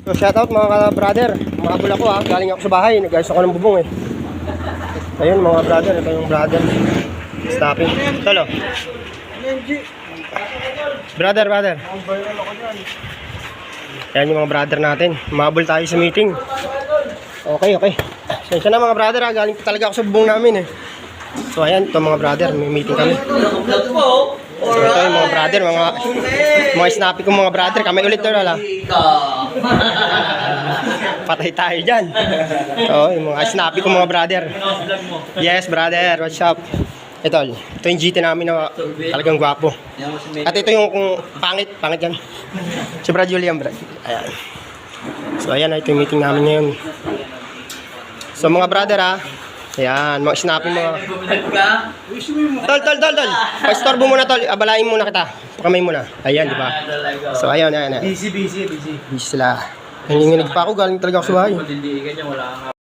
So shoutout mga brother, makabul ako ha, galing ako sa bahay, nag-ayos ako ng bubong eh. Ayun mga brother, ito yung brother. Stopping. Tolo. Brother. Yan yung mga brother natin, makabul tayo sa meeting. Okay. Sensya na mga brother ha, galing talaga ako sa bubong namin eh. So ayan, ito mga brother, may meeting kami. So ito yung mga brother, mga snappy kong mga brother, kami ulit to lala. Patay tayo dyan. So yung mga snappy kong mga brother. Yes brother, what's up? Ito yung GT namin na talagang gwapo. At ito yung pangit yan. Si Brad Julian, Brad. Ayan. So ayan, ito yung meeting namin ngayon. So mga brother ha, ayan, mga snappy mga... Tol. Pastorbo muna tol, abalain muna kita. Pakamay muna. Ayan, di ba? So ayan. Busy. Busy sila. Nanginginig pa ako, galing talaga ako sa bahay.